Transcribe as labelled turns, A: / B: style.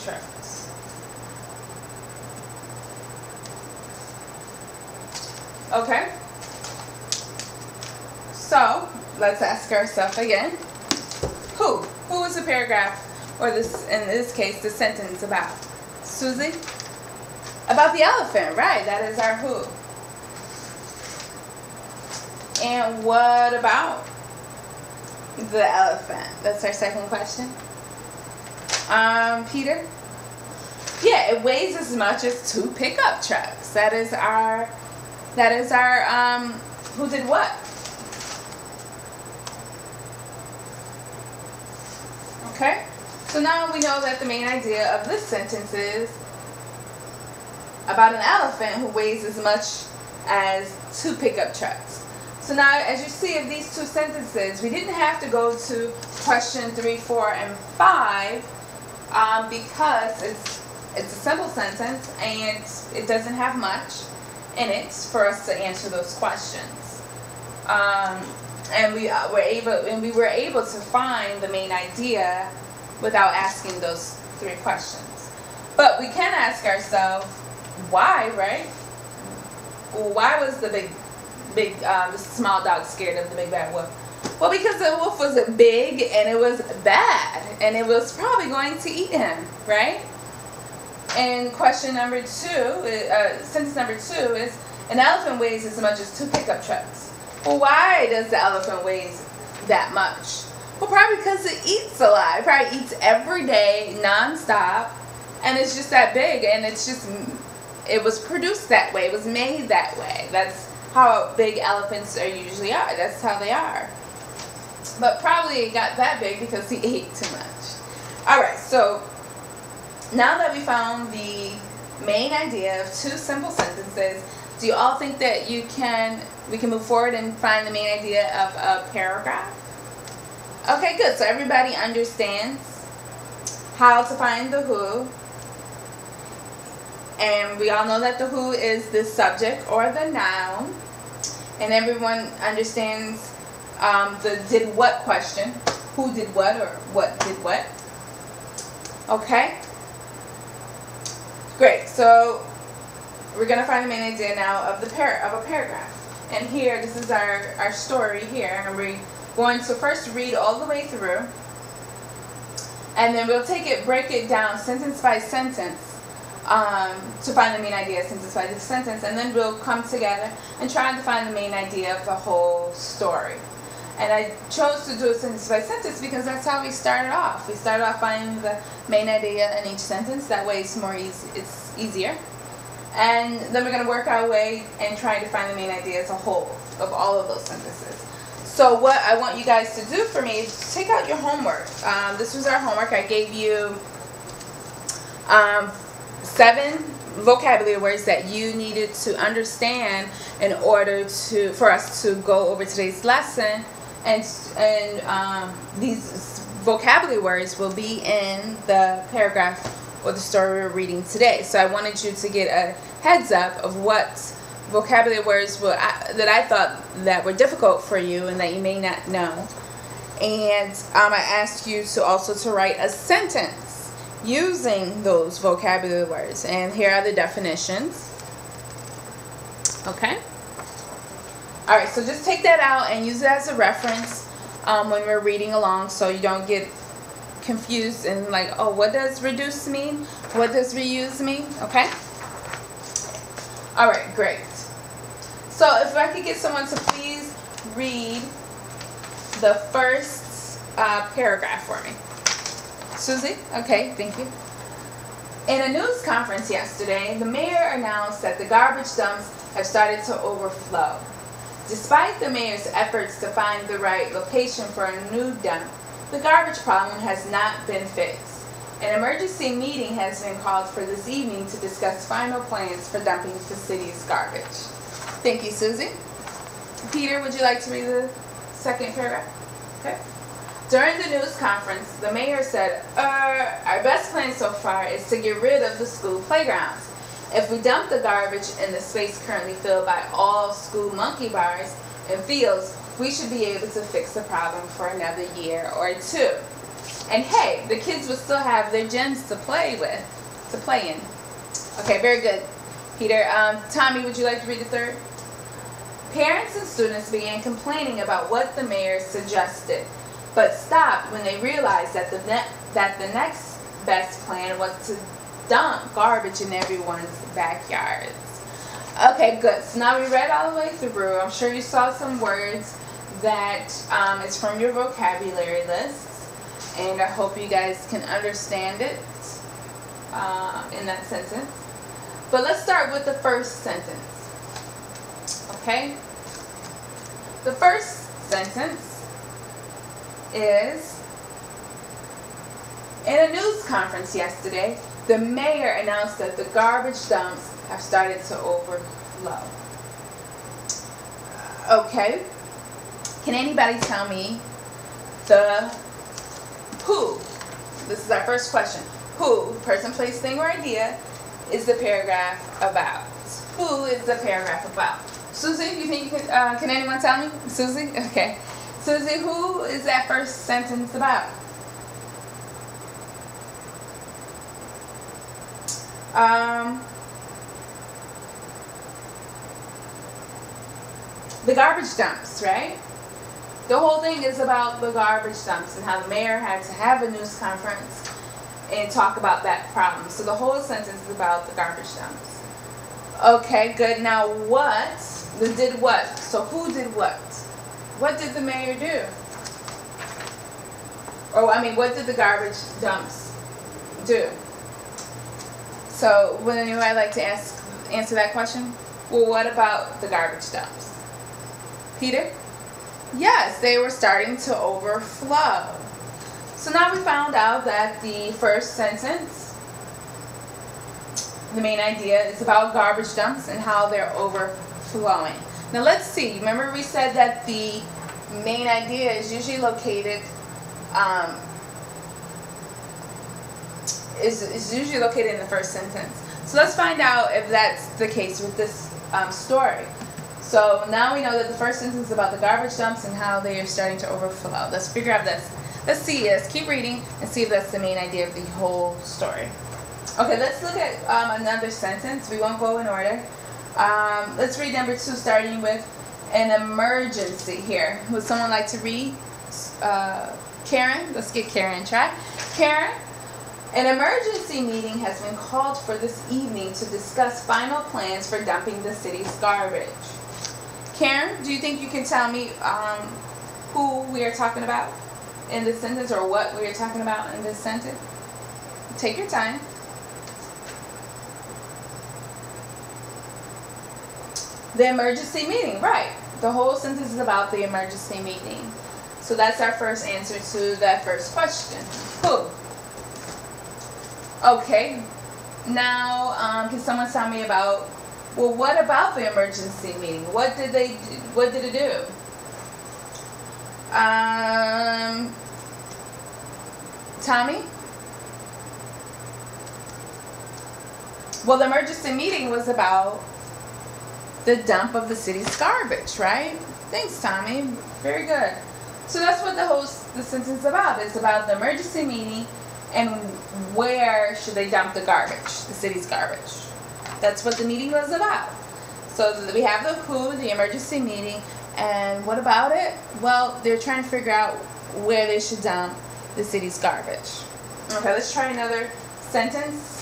A: trucks. Okay. So let's ask ourselves again. Who is the paragraph, or this, in this case, the sentence about? Susie? About the elephant, right? That is our who. And what about the elephant? That's our second question. Peter? Yeah, it weighs as much as 2 pickup trucks. That is our who did what? Okay? So now we know that the main idea of this sentence is about an elephant who weighs as much as 2 pickup trucks. So now, as you see of these 2 sentences, we didn't have to go to question 3, 4, and 5 because it's a simple sentence and it doesn't have much in it for us to answer those questions. And we were able to find the main idea without asking those 3 questions. But we can ask ourselves why, right? Well, why was the small dog scared of the big bad wolf? Well, because the wolf was big and it was bad and it was probably going to eat him, right? And question number 2, sentence number 2 is, an elephant weighs as much as 2 pickup trucks. Well, why does the elephant weigh that much? Well, probably because it eats a lot. It probably eats every day, nonstop, and it's just that big, and it was produced that way. It was made that way. That's how big elephants usually are. That's how they are. But probably it got that big because he ate too much. All right, so now that we found the main idea of 2 simple sentences, do you all think that we can move forward and find the main idea of a paragraph? Okay, good. So everybody understands how to find the who. And we all know that the who is the subject or the noun. And everyone understands the did what question. Who did what or what did what. Okay? Great. So we're going to find the main idea now of a paragraph. And here, this is our story here. And we're going to first read all the way through. And then we'll break it down sentence by sentence to find the main idea sentence by sentence. And then we'll come together and try to find the main idea of the whole story. And I chose to do it sentence by sentence because that's how we started off. We started off finding the main idea in each sentence. That way it's easier. And then we're going to work our way and try to find the main idea as a whole of all of those sentences. So what I want you guys to do for me is take out your homework. This was our homework. I gave you 7 vocabulary words that you needed to understand in order for us to go over today's lesson. And these vocabulary words will be in the paragraph or the story we're reading today. So I wanted you to get a heads up of what vocabulary words that I thought that were difficult for you and that you may not know. And I asked you to also write a sentence using those vocabulary words. And here are the definitions. Okay? Alright, so just take that out and use it as a reference when we're reading along so you don't get confused and like, oh, what does reduce mean? What does reuse mean? Okay? Alright, great. So if I could get someone to please read the first paragraph for me. Susie? Okay, thank you. In a news conference yesterday, the mayor announced that the garbage dumps have started to overflow. Despite the mayor's efforts to find the right location for a new dump, the garbage problem has not been fixed. An emergency meeting has been called for this evening to discuss final plans for dumping the city's garbage. Thank you, Susie. Peter, would you like to read the second paragraph? Okay. During the news conference, the mayor said, our best plan so far is to get rid of the school playgrounds. If we dump the garbage in the space currently filled by all school monkey bars and fields, we should be able to fix the problem for another year or 2. And hey, the kids would still have their gyms to play in. Okay, very good, Peter. Tommy, would you like to read the third? Parents and students began complaining about what the mayor suggested, but stopped when they realized that the next best plan was to dump garbage in everyone's backyards. Okay, good. So now we read all the way through. I'm sure you saw some words that is from your vocabulary list, and I hope you guys can understand it in that sentence. But let's start with the first sentence. Okay? The first sentence is, in a news conference yesterday, the mayor announced that the garbage dumps have started to overflow. Okay. Can anybody tell me who? This is our first question. Who, person, place, thing, or idea, is the paragraph about? Who is the paragraph about? Susie, you think you can anyone tell me? Susie? Okay. Susie, who is that first sentence about? The garbage dumps, right? The whole thing is about the garbage dumps and how the mayor had to have a news conference and talk about that problem. So the whole sentence is about the garbage dumps. Okay, good. Now what? The did what? So who did what? What did the mayor do? Or I mean, what did the garbage dumps do? So would anybody like to answer that question? Well, what about the garbage dumps? Peter? Yes, they were starting to overflow. So now we found out that the first sentence, the main idea, is about garbage dumps and how they're overflowing. Now let's see. Remember we said that the main idea is usually located is usually located in the first sentence. So let's find out if that's the case with this story. So now we know that the first sentence is about the garbage dumps and how they are starting to overflow. Let's figure out this. Let's see. Let's keep reading and see if that's the main idea of the whole story. Okay, let's look at another sentence. We won't go in order. Let's read number 2, starting with an emergency here. Would someone like to read? Karen? Let's get Karen track. Karen? An emergency meeting has been called for this evening to discuss final plans for dumping the city's garbage. Karen, do you think you can tell me who we are talking about in this sentence, or what we are talking about in this sentence? Take your time. The emergency meeting, right. The whole sentence is about the emergency meeting. So that's our first answer to that first question. Who? Okay. Now, can someone tell me about, well, what about the emergency meeting? What did they do? What did it do? Tommy? Well, the emergency meeting was about the dump of the city's garbage, right? Thanks, Tommy. Very good. So that's what the sentence is about. It's about the emergency meeting and where should they dump the garbage, the city's garbage. That's what the meeting was about. So we have the who, the emergency meeting, and what about it? Well, they're trying to figure out where they should dump the city's garbage. Okay, let's try another sentence.